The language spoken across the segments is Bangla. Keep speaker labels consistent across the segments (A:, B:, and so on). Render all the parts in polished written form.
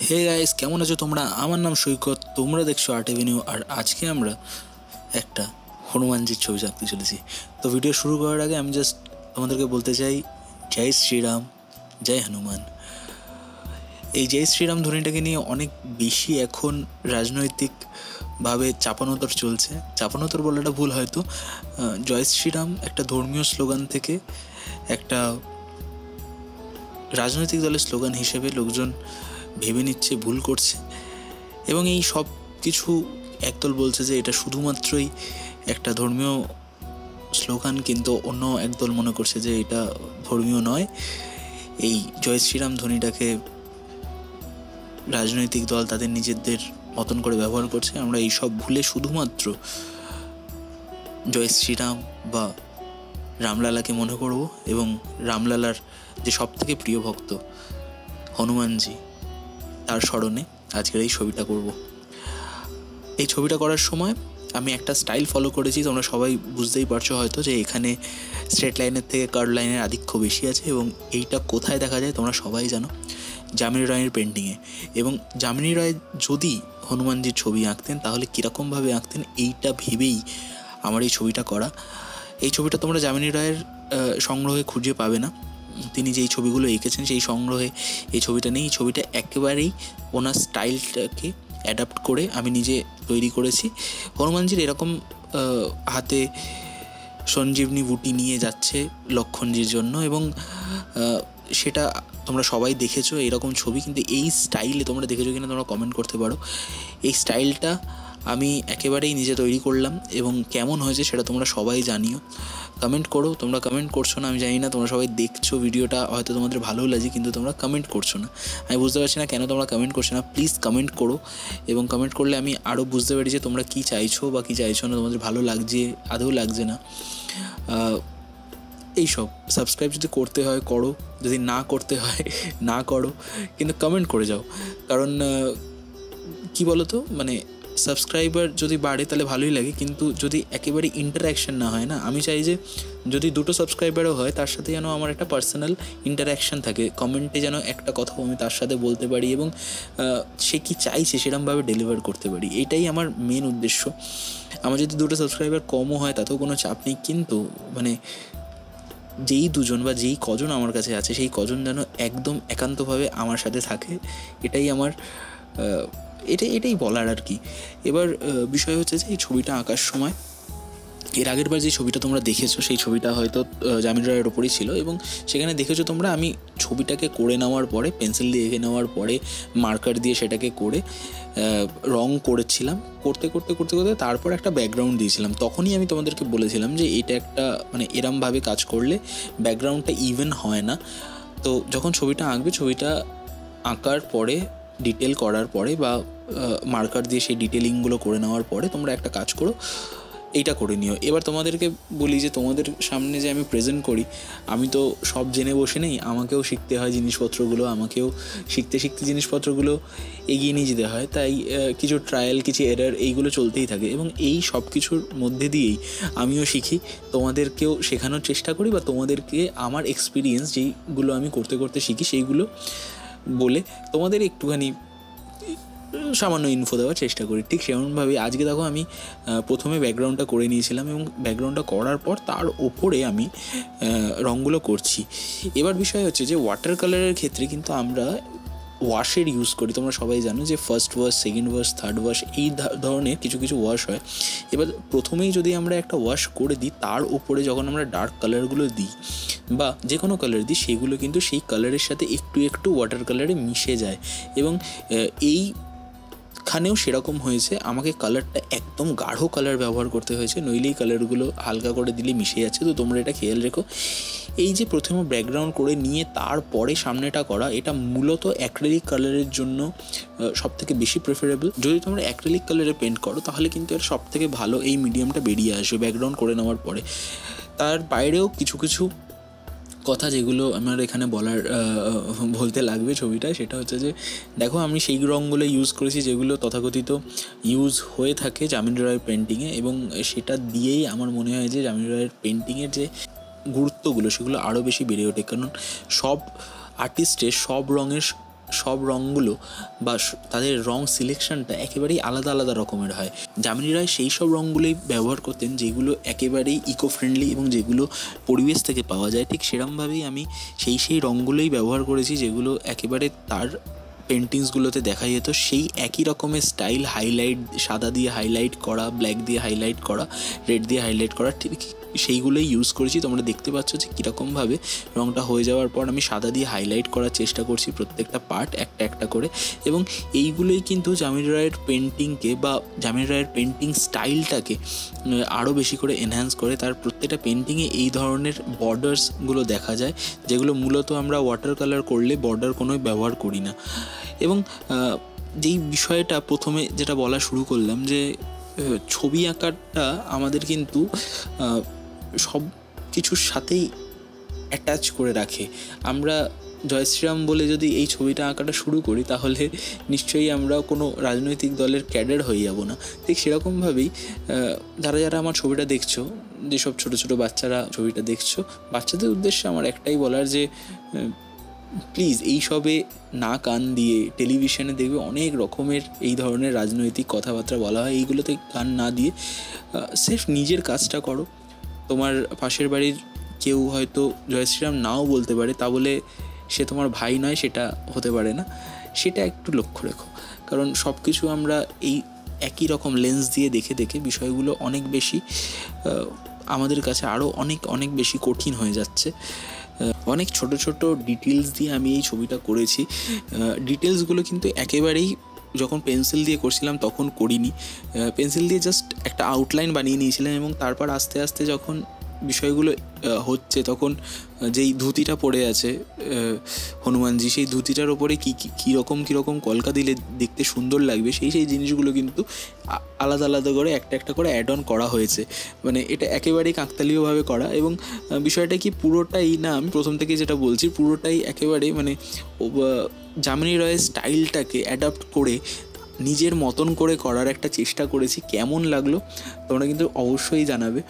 A: হে গাইস, কেমন আছো তোমরা? আমার নাম সৈকত, তোমরা দেখছো আর্ট এভিনিউ। আর আজকে আমরা একটা হনুমানজির ছবি আঁকতে চলেছি। তো ভিডিও শুরু করার আগে আমি জাস্ট তোমাদেরকে বলতে চাই, জয় শ্রীরাম, জয় হনুমান। এই জয় শ্রীরাম ধ্বনিটাকে নিয়ে অনেক বেশি এখন রাজনৈতিকভাবে চাপানোতর চলছে। চাপানোতর বলাটা ভুল হয়তো। জয় শ্রীরাম একটা ধর্মীয় স্লোগান থেকে একটা রাজনৈতিক দলের স্লোগান হিসেবে লোকজন ভেবে নিচ্ছে, ভুল করছে। এবং এই সব কিছু একদল বলছে যে এটা শুধুমাত্রই একটা ধর্মীয় স্লোগান, কিন্তু অন্য একদল মনে করছে যে এটা ধর্মীয় নয়। এই জয় শ্রীরাম ধ্বনিটাকে রাজনৈতিক দল তাদের নিজেদের মতন করে ব্যবহার করছে। আমরা এই সব ভুলে শুধুমাত্র জয় শ্রীরাম বা রামলালাকে মনে করব এবং রামলালার যে সব থেকে প্রিয় ভক্ত হনুমানজি, তার স্মরণে আজকের এই ছবিটা করব। এই ছবিটা করার সময় আমি একটা স্টাইল ফলো করেছি। তোমরা সবাই বুঝতেই পারছো হয়তো যে এখানে স্ট্রেট লাইনের থেকে কার্ভ লাইনের আধিক্য বেশি আছে। এবং এইটা কোথায় দেখা যায় তোমরা সবাই জানো, যামিনী রায়ের পেন্টিংয়ে। এবং যামিনী রায় যদি হনুমানজির ছবি আঁকতেন তাহলে কীরকমভাবে আঁকতেন, এইটা ভেবেই আমার এই ছবিটা করা। এই ছবিটা তোমরা যামিনী রায়ের সংগ্রহে খুঁজে পাবে না। তিনি যেই ছবিগুলো এঁকেছেন সেই সংগ্রহে এই ছবিটা নেই। এই ছবিটা একেবারেই ওনার স্টাইলটাকে অ্যাডাপ্ট করে আমি নিজে তৈরি করেছি। হনুমানজির এরকম হাতে সঞ্জীবনী বুটি নিয়ে যাচ্ছে লক্ষণজির জন্য, এবং সেটা তোমরা সবাই দেখেছো এরকম ছবি। কিন্তু এই স্টাইলে তোমরা দেখেছো কিনা তোমরা কমেন্ট করতে পারো। এই স্টাইলটা আমি একেবারেই নিজে তৈরি করলাম, এবং কেমন হয়েছে সেটা তোমরা সবাই জানিও, কমেন্ট করো। তোমরা কমেন্ট করছো না, আমি জানি না। তোমরা সবাই দেখছো ভিডিওটা, হয়তো তোমাদের ভালোও লাগে, কিন্তু তোমরা কমেন্ট করছো না। আমি বুঝতে পারছি না কেন তোমরা কমেন্ট করছো না। প্লিজ কমেন্ট করো, এবং কমেন্ট করলে আমি আরও বুঝতে পারি যে তোমরা কী চাইছো বা কী চাইছো না, তোমাদের ভালো লাগছে আদৌ লাগছে না। এইসব সাবস্ক্রাইব যদি করতে হয় করো, যদি না করতে হয় না করো, কিন্তু কমেন্ট করে যাও। কারণ কি বলো তো, মানে সাবস্ক্রাইবার যদি বাড়ে তাহলে ভালোই লাগে, কিন্তু যদি একেবারে ইন্টারঅ্যাকশন না হয় না। আমি চাই যে যদি 2টো সাবস্ক্রাইবারও হয় তার সাথে যেন আমার একটা পার্সোনাল ইন্টারঅ্যাকশন থাকে, কমেন্টে যেন একটা কথাও আমি তার সাথে বলতে পারি, এবং সে কী চাইছে সেরকমভাবে ডেলিভার করতে পারি। এটাই আমার মেন উদ্দেশ্য। আমার যদি 2টো সাবস্ক্রাইবার কমও হয় তাতেও কোনো চাপ নেই, কিন্তু মানে যেই দুজন বা যেই কজন আমার কাছে আছে সেই কজন যেন একদম একান্তভাবে আমার সাথে থাকে, এটাই আমার এটাই বলার আর কি। এবার বিষয় হচ্ছে যে এই ছবিটা আঁকার সময় এর আগের বার যে ছবিটা তোমরা দেখেছো সেই ছবিটা হয়তো যামিনী রায়ের ওপরই ছিল, এবং সেখানে দেখেছো তোমরা আমি ছবিটাকে করে নেওয়ার পরে, পেন্সিল দিয়ে এঁকে নেওয়ার পরে, মার্কার দিয়ে সেটাকে করে রং করেছিলাম। করতে করতে করতে করতে তারপর একটা ব্যাকগ্রাউন্ড দিয়েছিলাম। তখনই আমি তোমাদেরকে বলেছিলাম যে এটা একটা মানে এরমভাবে কাজ করলে ব্যাকগ্রাউন্ডটা ইভেন হয় না। তো যখন ছবিটা আঁকবে, ছবিটা আঁকার পরে, ডিটেল করার পরে বা মার্কার দিয়ে সেই ডিটেলিংগুলো করে নেওয়ার পরে তোমরা একটা কাজ করো, এইটা করে নিও। এবার তোমাদেরকে বলি যে তোমাদের সামনে যে আমি প্রেজেন্ট করি, আমি তো সব জেনে বসে নেই, আমাকেও শিখতে হয় জিনিসপত্রগুলো, আমাকেও শিখতে শিখতে জিনিসপত্রগুলো এগিয়ে নিয়ে যেতে হয়। তাই কিছু ট্রায়াল, কিছু এরার, এইগুলো চলতেই থাকে, এবং এই সব কিছুর মধ্যে দিয়েই আমিও শিখি, তোমাদেরকেও শেখানোর চেষ্টা করি, বা তোমাদেরকে আমার এক্সপিরিয়েন্স যেইগুলো আমি করতে করতে শিখি সেইগুলো বলে তোমাদের একটুখানি সামান্য ইনফো দেওয়ার চেষ্টা করি। ঠিক সেমনভাবে আজকে দেখো আমি প্রথমে ব্যাকগ্রাউন্ডটা করে নিয়েছিলাম, এবং ব্যাকগ্রাউন্ডটা করার পর তার ওপরে আমি রঙগুলো করছি। এবার বিষয় হচ্ছে যে ওয়াটার কালারের ক্ষেত্রে কিন্তু আমরা ওয়াশের ইউজ করি। তোমরা সবাই জানো যে first wash, second wash, third wash, এই ধরনের কিছু কিছু ওয়াশ হয়। এবার প্রথমেই যদি আমরা একটা ওয়াশ করে দিই, তার উপরে যখন আমরা ডার্ক কালারগুলো দিই বা যে কোনো কালার দিই, সেগুলো কিন্তু সেই কালারের সাথে একটু একটু ওয়াটার কালারে মিশে যায়। এবং এইখানেও সেরকম হয়েছে, আমাকে কালারটা একদম গাঢ় কালার ব্যবহার করতে হয়েছে, নইলেই কালারগুলো হালকা করে দিলে মিশে যাচ্ছে। তো তোমরা এটা খেয়াল রেখো। এই যে প্রথমে ব্যাকগ্রাউন্ড করে নিয়ে তারপরে সামনেটা করা, এটা মূলত অ্যাক্রিলিক কালারের জন্য সবথেকে বেশি প্রেফারেবল। যদি তোমরা অ্যাক্রিলিক কালারে পেন্ট করো তাহলে কিন্তু এর সবথেকে ভালো এই মিডিয়ামটা বেরিয়ে আসবে ব্যাকগ্রাউন্ড করে নেওয়ার পরে। তার বাইরেও কিছু কিছু কথা যেগুলো আমার এখানে বলতে লাগবে ছবিটায়, সেটা হচ্ছে যে দেখো আমি সেই রঙগুলো ইউজ করেছি যেগুলো তথাকথিত ইউজ হয়ে থাকে যামিনী রায়ের পেন্টিংয়ে, এবং সেটা দিয়েই আমার মনে হয় যে যামিনী রায়ের পেন্টিংয়ের যে গুরুত্বগুলো সেগুলো আরও বেশি বেড়ে ওঠে। কারণ সব আর্টিস্টের সব রঙের সব রঙগুলো বা তাদের রং সিলেকশনটা একেবারেই আলাদা আলাদা রকমের হয়। যামিনী রায় সেই সব রঙগুলোই ব্যবহার করতেন যেগুলো একেবারেই ইকো ফ্রেন্ডলি এবং যেগুলো পরিবেশ থেকে পাওয়া যায়। ঠিক সেরকমভাবেই আমি সেই রঙগুলোই ব্যবহার করেছি যেগুলো একেবারে তার পেন্টিংসগুলোতে দেখা যেত। সেই একই রকমের স্টাইল, হাইলাইট, সাদা দিয়ে হাইলাইট করা, ব্ল্যাক দিয়ে হাইলাইট করা, রেড দিয়ে হাইলাইট করা, ঠিক সেইগুলোই ইউজ করেছি। তোমরা দেখতে পাচ্ছ যে কীরকমভাবে রঙটা হয়ে যাওয়ার পর আমি সাদা দিয়ে হাইলাইট করার চেষ্টা করছি প্রত্যেকটা পার্ট একটা একটা করে। এবং এইগুলোই কিন্তু যামিনী রায়ের পেন্টিংকে বা যামিনী রায়ের পেন্টিং স্টাইলটাকে আরও বেশি করে এনহ্যান্স করে। তার প্রত্যেকটা পেন্টিংয়ে এই ধরনের বর্ডার্সগুলো দেখা যায়, যেগুলো মূলত আমরা ওয়াটার কালার করলে বর্ডার কোনোই ব্যবহার করি না। এবং যেই বিষয়টা প্রথমে যেটা বলা শুরু করলাম যে ছবি আঁকাটা আমাদের কিন্তু সব কিছুর সাথেই অ্যাটাচ করে রাখে। আমরা জয় শ্রীরাম বলে যদি এই ছবিটা আঁকাটা শুরু করি তাহলে নিশ্চয়ই আমরা কোনো রাজনৈতিক দলের ক্যাডার হয়ে যাব না। ঠিক সেরকমভাবেই যারা যারা আমার ছবিটা দেখছো, যেসব ছোটো ছোটো বাচ্চারা ছবিটা দেখছো, বাচ্চাদের উদ্দেশ্যে আমার একটাই বলার যে প্লিজ এইসবে না কান দিয়ে, টেলিভিশনে দেখবে অনেক রকমের এই ধরনের রাজনৈতিক কথাবার্তা বলা হয়, এইগুলোতে কান না দিয়ে সির্ফ নিজের কাজটা করো। তোমার পাশের বাড়ির কেউ হয়তো জয় শ্রীরাম নাও বলতে পারে, তা বলে সে তোমার ভাই নয়, সেটা হতে পারে না। সেটা একটু লক্ষ্য রেখো, কারণ সব কিছু আমরা এই একই রকম লেন্স দিয়ে দেখে দেখে বিষয়গুলো অনেক বেশি আমাদের কাছে আরও অনেক অনেক বেশি কঠিন হয়ে যাচ্ছে। অনেক ছোট ছোট ডিটেলস দিয়ে আমি এই ছবিটা করেছি। ডিটেলসগুলো কিন্তু একেবারেই যখন পেন্সিল দিয়ে করছিলাম তখন করিনি। পেন্সিল দিয়ে জাস্ট একটা আউটলাইন বানিয়ে নিয়েছিলাম এবং তারপর আস্তে আস্তে যখন বিষয়গুলো হচ্ছে তখন যেই ধুতিটা পড়ে আছে হনুমানজি, সেই ধুতিটার ওপরে কীরকম কলকা দিলে দেখতে সুন্দর লাগবে, সেই জিনিসগুলো কিন্তু আলাদা আলাদা করে একটা একটা করে অ্যাড অন করা হয়েছে। মানে এটা একেবারেই কাকতালীয়ভাবে করা। এবং বিষয়টা কি পুরোটাই না, আমি প্রথম থেকে যেটা বলছি পুরোটাই একেবারে মানে যামিনী রায়ের স্টাইলটাকে অ্যাডাপ্ট করে নিজের মতন করে করার একটা চেষ্টা করেছি। কেমন লাগলো তোমরা কিন্তু অবশ্যই জানাবে।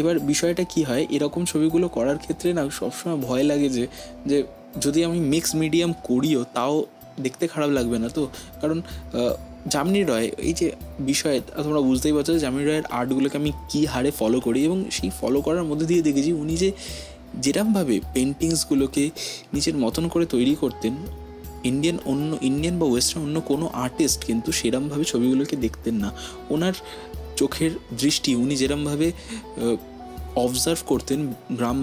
A: এবার বিষয়টা কি হয়, এরকম ছবিগুলো করার ক্ষেত্রে না সবসময় ভয় লাগে যে যদি আমি মিক্স মিডিয়াম করিও তাও দেখতে খারাপ লাগবে না তো। কারণ যামিনী রায় এই যে বিষয় তোমরা বুঝতেই পারছো যে যামিনী রায়ের আর্টগুলোকে আমি কী হারে ফলো করি, এবং সেই ফলো করার মধ্যে দিয়ে দেখেছি উনি যে যেরকমভাবে পেন্টিংসগুলোকে নিজের মতন করে তৈরি করতেন, ইন্ডিয়ান বা ওয়েস্টার্ন অন্য কোনো আর্টিস্ট কিন্তু সেরমভাবে ছবিগুলোকে দেখতেন না। ওনার চোখের দৃষ্টি, উনি যেরমভাবে অবজার্ভ করতেন গ্রাম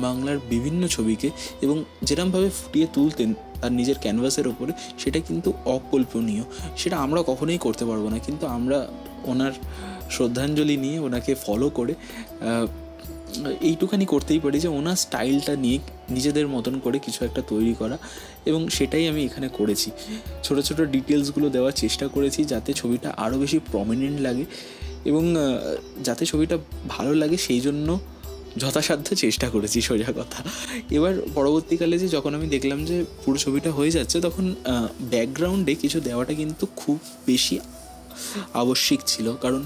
A: বাংলার বিভিন্ন ছবিকে, এবং যেরমভাবে ফুটিয়ে তুলতেন তার নিজের ক্যানভাসের ওপরে, সেটা কিন্তু অকল্পনীয়। সেটা আমরা কখনোই করতে পারবো না, কিন্তু আমরা ওনার শ্রদ্ধাঞ্জলি নিয়ে ওনাকে ফলো করে এইটুখানি করতেই পারি যে ওনার স্টাইলটা নিয়ে নিজেদের মতন করে কিছু একটা তৈরি করা, এবং সেটাই আমি এখানে করেছি। ছোট ছোট ডিটেলসগুলো দেওয়ার চেষ্টা করেছি যাতে ছবিটা আরও বেশি প্রমিনেন্ট লাগে এবং যাতে ছবিটা ভালো লাগে, সেই জন্য যথাসাধ্য চেষ্টা করেছি, সোজা কথা। এবার পরবর্তীকালে যে যখন আমি দেখলাম যে পুরো ছবিটা হয়ে যাচ্ছে, তখন ব্যাকগ্রাউন্ডে কিছু দেওয়াটা কিন্তু খুব বেশি আবশ্যিক ছিল। কারণ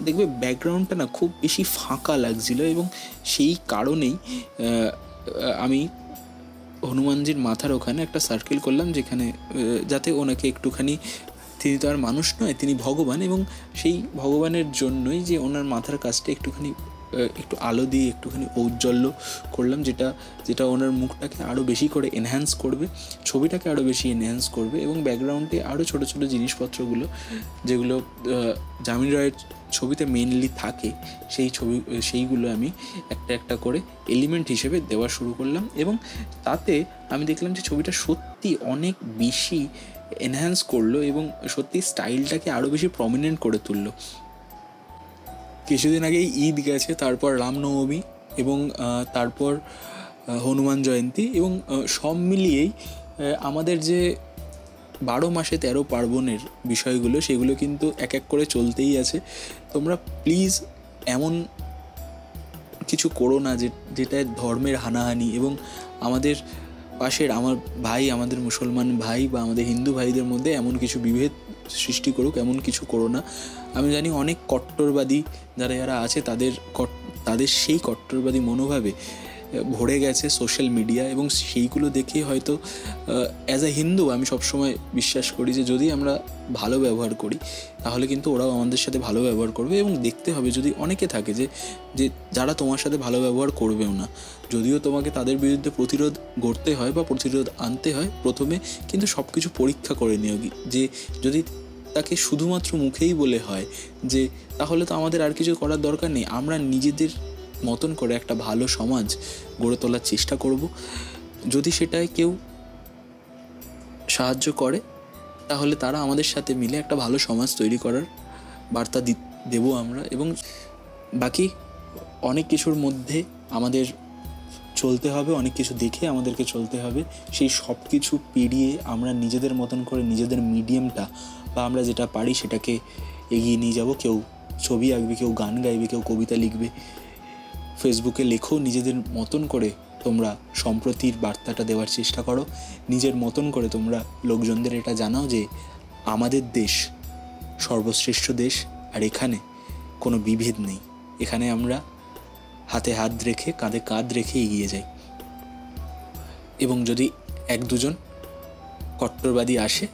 A: দেখবে ব্যাকগ্রাউন্ডটা না খুব বেশি ফাঁকা লাগছিল, এবং সেই কারণেই আমি হনুমানজির মাথার ওখানে একটা সার্কেল করলাম, যেখানে যাতে ওনাকে একটুখানি, তিনি তো আর মানুষ নয়, তিনি ভগবান, এবং সেই ভগবানের জন্যই যে ওনার মাথার কাছটা একটু আলো দিয়ে একটুখানি ঔজ্জ্বল্য করলাম, যেটা ওনার মুখটাকে আরও বেশি করে এনহ্যান্স করবে, ছবিটাকে আরও বেশি এনহ্যান্স করবে। এবং ব্যাকগ্রাউন্ডে আরও ছোটো ছোটো জিনিসপত্রগুলো যেগুলো যামিনী রায়ের ছবিতে মেনলি থাকে, সেইগুলো আমি একটা একটা করে এলিমেন্ট হিসেবে দেওয়া শুরু করলাম, এবং তাতে আমি দেখলাম যে ছবিটা সত্যি অনেক বেশি এনহ্যান্স করলো এবং সত্যি স্টাইলটাকে আরও বেশি প্রমিনেন্ট করে তুললো। কিছুদিন আগেই ঈদ গেছে, তারপর রামনবমী, এবং তারপর হনুমান জয়ন্তী, এবং সব মিলিয়েই আমাদের যে 12 মাসে 13 পার্বণের বিষয়গুলো, সেগুলো কিন্তু এক এক করে চলতেই আছে। তোমরা প্লিজ এমন কিছু করো না যেটা ধর্মের হানাহানি, এবং আমাদের পাশের আমাদের মুসলমান ভাই বা আমাদের হিন্দু ভাইদের মধ্যে এমন কিছু বিভেদ সৃষ্টি করুক, এমন কিছু করো না। আমি জানি অনেক কট্টরবাদী যারা আছে তাদের সেই কট্টরবাদী মনোভাবে ভরে গেছে সোশ্যাল মিডিয়া, এবং সেইগুলো দেখে হয়তো অ্যাজ আ হিন্দু আমি সবসময় বিশ্বাস করি যে যদি আমরা ভালো ব্যবহার করি তাহলে কিন্তু ওরাও আমাদের সাথে ভালো ব্যবহার করবে। এবং দেখতে হবে যদি অনেকে থাকে যে যে যারা তোমার সাথে ভালো ব্যবহার করবেও না, যদিও তোমাকে তাদের বিরুদ্ধে প্রতিরোধ গড়তে হয় বা প্রতিরোধ আনতে হয় প্রথমে, কিন্তু সব কিছু পরীক্ষা করে নিও যে যদি তাকে শুধুমাত্র মুখেই বলে হয় যে তাহলে তো আমাদের আর কিছু করার দরকার নেই, আমরা নিজেদের মতন করে একটা ভালো সমাজ গড়ে তোলার চেষ্টা করব। যদি সেটায় কেউ সাহায্য করে তাহলে তারা আমাদের সাথে মিলে একটা ভালো সমাজ তৈরি করার বার্তা দেবো আমরা। এবং বাকি অনেক কিছুর মধ্যে আমাদের চলতে হবে, অনেক কিছু দেখে আমাদেরকে চলতে হবে। সেই সব কিছু পেরিয়ে আমরা নিজেদের মতন করে নিজেদের মিডিয়ামটা বা আমরা যেটা পারি সেটাকে এগিয়ে নিয়ে যাব। কেউ ছবি আঁকবে, কেউ গান গাইবে, কেউ কবিতা লিখবে, ফেসবুকে লেখো, নিজেদের মতন করে তোমরা সম্প্রতির বার্তাটা দেওয়ার চেষ্টা করো। নিজের মতন করে তোমরা লোকজনদের এটা জানাও যে আমাদের দেশ সর্বশ্রেষ্ঠ দেশ, আর এখানে কোনো বিভেদ নেই, এখানে আমরা হাতে হাত রেখে কাঁধে কাঁধ রেখে এগিয়ে যাই। এবং যদি এক দুজন কট্টরবাদী আসে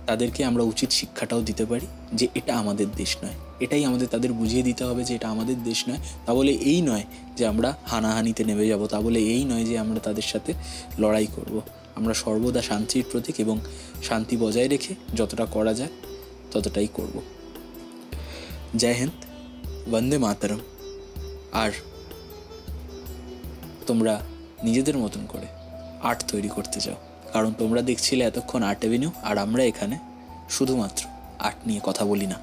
A: তাদেরকে আমরা উচিত শিক্ষাটাও দিতে পারি যে এটা আমাদের দেশ নয়। এটাই আমাদের তাদের বুঝিয়ে দিতে হবে যে এটা আমাদের দেশ নয়। তা বলে এই নয় যে আমরা হানাহানিতে নেমে যাব, তা বলে এই নয় যে আমরা তাদের সাথে লড়াই করব। আমরা সর্বদা শান্তির প্রতীক এবং শান্তি বজায় রেখে যতটা করা যায় ততটাই করব। জয় হিন্দ, বন্দে মাতরম। আর তোমরা নিজেদের মতন করে আর্ট তৈরি করতে চাও, কারণ তোমরা দেখছিলে এতক্ষণ আর্ট অ্যাভিনিউ, আর আমরা এখানে শুধুমাত্র আর্ট নিয়ে কথা বলি না।